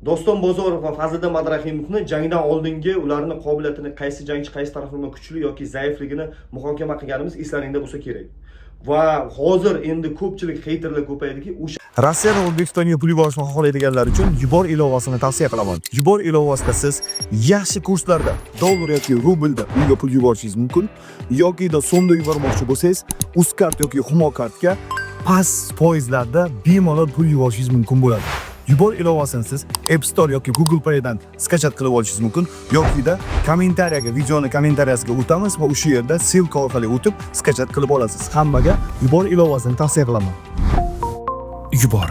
Doston Bozorov va Fazliddin Madrahimovni jangdan oldingi ularning qobiliyatini qaysi jangchi qaysi tarafdan kuchli yoki zaifligini muhokama qilganimiz eslaringda bo'lsa kerak. Va hozir endi ko'pchilik heyterlar ko'paydiki, o'sha Rossiya va O'zbekistonga pul yuborishni xohlaydiganlar uchun Yubor ilovasini tavsiya qilaman. Yubor ilovasida siz yaxshi kurslarda dollar yoki rublda unga pul yuborishingiz mumkin, yoki so'mda yubormoqchi bo'lsangiz, Uzkart yoki Humo kartga past foizlarda bemalol pul yuborishingiz mumkin bo'ladi. Yubor ilovasini siz App Store yoki Google Play dan skachat qilib olishingiz mumkin, yoki kommentariyaga, videoni kommentariyasiga o'tamiz va o'sha yerda silka orqali o'tib skachat qilib olasiz. Hammaga Yubor ilovasini tavsiya qilaman. Yubor.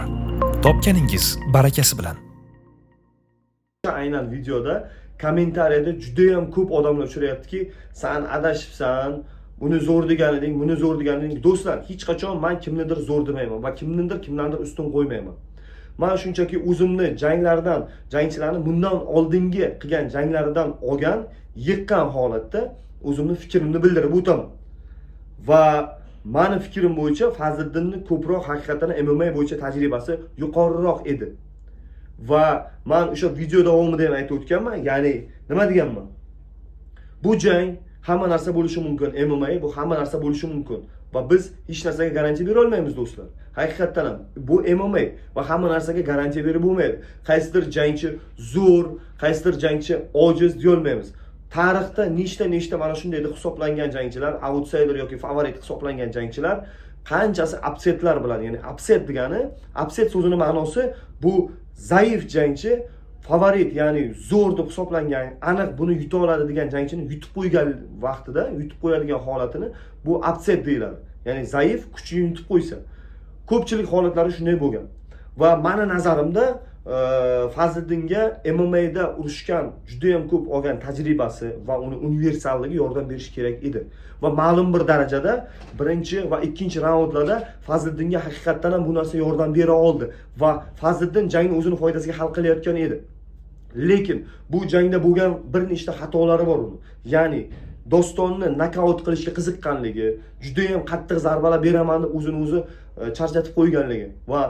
Topganingiz barakasi bilan. aynan videoda kommentariyada juda ham ko'p odamlar uchrayaptiki, "Sen adashibsan, buni zo'r deganiding, buni zo'r deganiding." Do'stlar, hech qachon men kimnidir zo'r demayman va kimdandir ustun qo'ymayman. Men shunchaki o'zimni jangchilarni bundan oldingi qilgan janglaridan olgan, yiqqan holatda o'zimni fikrimni bildirib o'taman. Va meni fikrim bo'yicha Fazliddinning ko'proq haqiqatan MMA bo'yicha tajribasi yuqoriroq edi. Va men o'sha video davomida ham aytib o'tganman, ya'ni nima deganman? Bu jang hamma narsa bo'lishi mumkin. MMA bu hamma narsa bo'lishi mumkin. Va biz hech narsaga garantiya bera olmaymiz do'stlar. Haqiqatan ham bu MMA va hamma narsaga garantiya berib bo'lmaydi. Qaysidir jangchi zo'r, qaysidir jangchi ojiz deya olmaymiz. Tarixda nechta mana shunday deb hisoblangan jangchilar, outsider yoki favorit hisoblangan jangchilar qanchasi upsetlar bilan, ya'ni upset degani, upset so'zining ma'nosi bu zaif jangchi favorit, ya'ni zo'r deb hisoblangan, aniq buni yuta oladi degan jangchini yutib qo'ygan vaqtida, yutib qo'yadigan holatini bu upset deyiladi. Ya'ni zaif kuchini yutib qo'ysa. Ko'pchilik holatlari shunday bo'lgan. Va meni nazarimda Fazliddinga MMA'da urushgan juda ham ko'p olgan tajribasi va uni universalligi yordam berishi kerak edi. Va ma'lum bir darajada birinchi va ikkinchi raundlarda Fazliddinga haqiqatan ham bu narsa yordam bera oldi va Fazliddin jangni o'zini foydasiga hal qilayotgan edi. Lekin bu jangda bo'lgan bir nechta xatolari bor uni. Ya'ni Dostonni nokaut qilishga qiziqqanligi, juda ham qattiq zarbalar beraman deb o'zini charchatib qo'yganligi va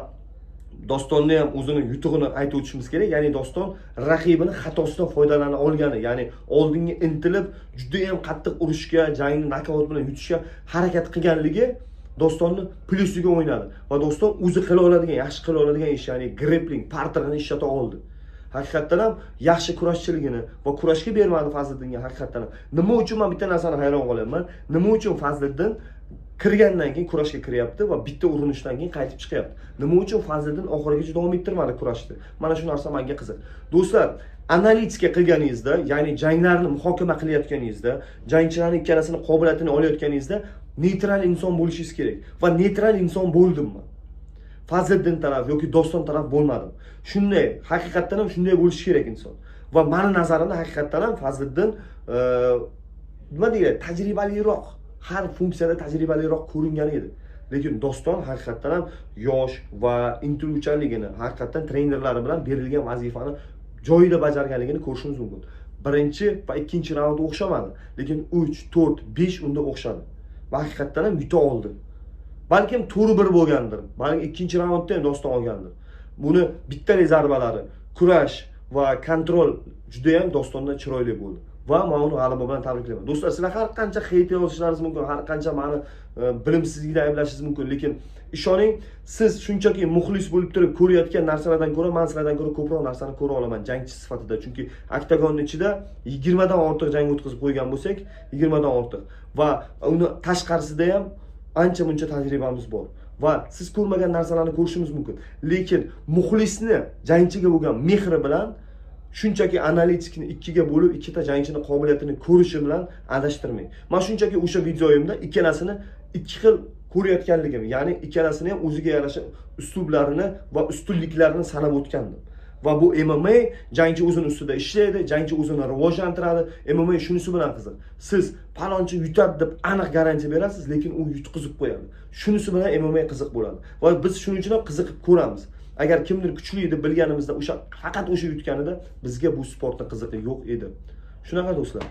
Dostonni ham o'zini yutug'ini aytib o'tishimiz kerak. Ya'ni Doston raqibini xatosidan foydalana olgani, ya'ni oldinga intilib juda ham qattiq urishga, jangni nokaut bilan yutishga harakat qilganligi Dostonni plusiga o'ynadi va Doston o'zi qila oladigan, yaxshi qila oladigan ish, ya'ni grappling, parterni ishlata oldi. Haqiqatan ham yaxshi kurashchiligini va kurashga bermadi Fazliddinga haqiqatan ham. Nima uchun men bitta narsani hayron qolyapman? Nima uchun Fazliddin kirgandan keyin kurashga kiryapti va bitta urinishdan keyin qaytib chiqyapti? Nima uchun Fazliddin oxirigacha davom ettirmadi kurashni? Mana shu narsa menga qiziq. Do'stlar, analitika qilganingizda, ya'ni janglarni muhokama qilayotganingizda, jangchilarning ikkalasini qobiliyatini olayotganingizda neytral inson bo'lishingiz kerak. Va neytral inson bo'ldim men. Fazliddin taraf yoki Doston taraf bo'lmadim. Shunday, haqiqatan ham shunday bo'lishi kerak inson. Va meni nazarimda haqiqatan ham Fazliddin nima deyiladi, tajribaliroq, har funksiyada tajribaliroq ko'ringan edi. Lekin Doston haqiqatan ham yosh va intiluvchanligini, haqiqatan trenerlari bilan berilgan vazifani joyida bajarganligini ko'rishimiz mumkin. Birinchi va ikkinchi raund o'xshamadi, lekin 3, 4, 5 unda o'xshadi. Va haqiqatan ham yuta oldi. Balkim to'g'ri bir bo'lgandir. Balki ikkinchi raundda ham Doston olgandir. Buni bittalik zarbalari, kurash va kontrol juda ham Dostondan chiroyli bo'ldi. Va men uni g'alaba bilan tabriklayman. Do'stlar, sizlar har qancha heyt yozishlaringiz mumkin, har qancha meni bilimsizlikda ayblashingiz mumkin, lekin ishoning, siz shunchaki muxlis bo'lib turib ko'rayotgan narsalardan ko'ra men sizlardan ko'ra ko'proq narsani ko'ra olaman jangchi sifatida. Chunki oktagonning ichida 20 dan ortiq jang o'tkazib qo'ygan bo'lsak, 20 dan ortiq va uni tashqarisida ham ancha muncha tajribamiz bor va siz ko'rmagan narsalarni ko'rishimiz mumkin. Lekin muxlisni jangchiga bo'lgan mehri bilan shunchaki analitikni ikkiga bo'lib, ikkita jangchini qobiliyatini ko'rishi bilan adashtirmang. Men shunchaki o'sha videoyimda ikkalasini ikki xil ko'rayotganligim, ya'ni ikkalasini ham o'ziga yarasha uslublarini va ustunliklarini sanab o'tgandim. Va bu MMA jangchi o'zini ustida ishlaydi, jangchi o'zini rivojlantiradi. MMA shunisi bilan qiziq. Siz palonchi yutadi deb aniq garantiya berasiz, lekin u yutqizib qo'yadi. Shunisi bilan MMA qiziq bo'ladi. Va biz shuning uchun ham qiziqib ko'ramiz. Agar kimdir kuchli deb bilganimizda faqat o'sha yutganida bizga bu sportning qiziqi yo'q edi. Shunaqa do'stlar.